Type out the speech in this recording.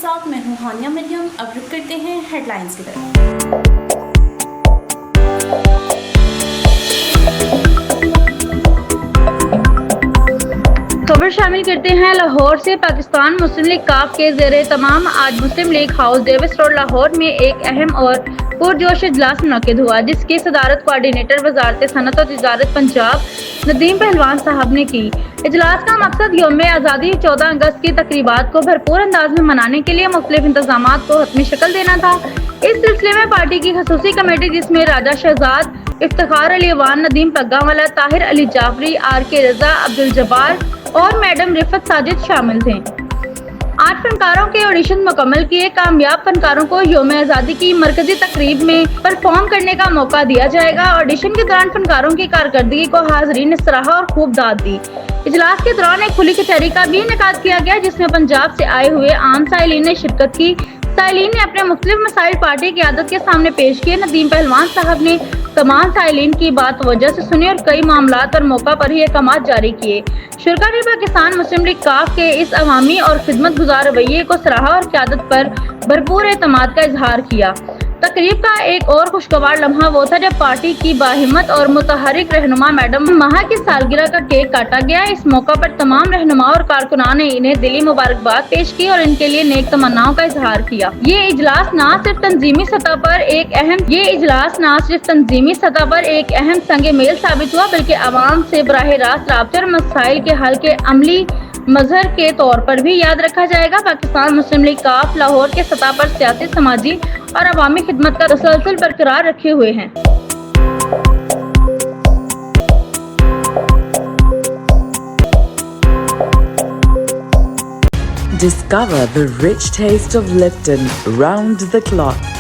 साथ मैं हूं हानिया मरियम। अब रुक करते हैं हेडलाइंस की तरफ। खबर शामिल करते हैं लाहौर से। पाकिस्तान मुस्लिम लीग काफ के ज़ेरे तमाम आज Muslim League house Davis road Lahore में एक अहम और पुरजोश इजलास मुनक्किद हुआ, जिसकी सदारत कोऑर्डिनेटर वजारत सनत और तिजारत पंजाब नदीम पहलवान साहब ने की। इजलास का मकसद यौम आज़ादी 14 अगस्त की तकरीबात को भरपूर अंदाज में मनाने के लिए मुख्तलिफ इंतजामात को हतमी शक्ल देना था। इस सिलसिले में पार्टी की खसूसी कमेटी, जिसमें राजा शहजाद, इफ्तिखार अली अवान, नदीम पग्गावाला, ताहिर अली जाफरी, RK रजा, अब्दुल जब्बार और मैडम रिफत साजिद शामिल थे। 8 फनकारों के ऑडिशन मुकम्मल किए। कामयाब फनकारों को यौम आज़ादी की मरकजी तकरीब में परफॉर्म करने का मौका दिया जाएगा। ऑडिशन के दौरान फनकारों की कारकर्दगी को हाज़रीन ने सराहा और खूब दाद दी। इजलास के दौरान एक खुली कचहरी का भी इनेकाद किया गया, जिसमें पंजाब से आए हुए आम साइलिन ने शिरकत की। साइलिन ने अपने मुख्तलिफ मसाइल पार्टी की क़यादत के सामने पेश किए। नदीम पहलवान साहब ने तमाम साइलिन की बात वजह से सुनी और कई मामलात और मौका पर ही अहकामात जारी किए। शुरका ने पाकिस्तान मुस्लिम लीग काफ के इस अवामी और खिदमत गुजार रवैये को सराहा और क़यादत पर भरपूर एतमाद का इजहार किया। तकरीब का एक और खुशगवार लम्हा वो था जब पार्टी की बाहिम्मत और मुतहरिक रहनुमा मैडम महा की सालगिरह का केक काटा गया। इस मौका पर तमाम रहनुमा और कारकुनान ने इन्हें दिली मुबारकबाद पेश की और इनके लिए नेक तमन्नाओं का इजहार किया। ये इजलास न सिर्फ तंजीमी सतह पर एक अहम संग मेल साबित हुआ, बल्कि अवाम से बराह रास्त राब्ते और मसाइल के हल के अमली मजहर के तौर पर भी याद रखा जाएगा। पाकिस्तान मुस्लिम लीग काफ लाहौर के सतह पर सियासी, समाजी और अवामी खिदमत का तसलसल बरकरार रखे हुए हैं। Discover the rich taste of Lipton round the clock.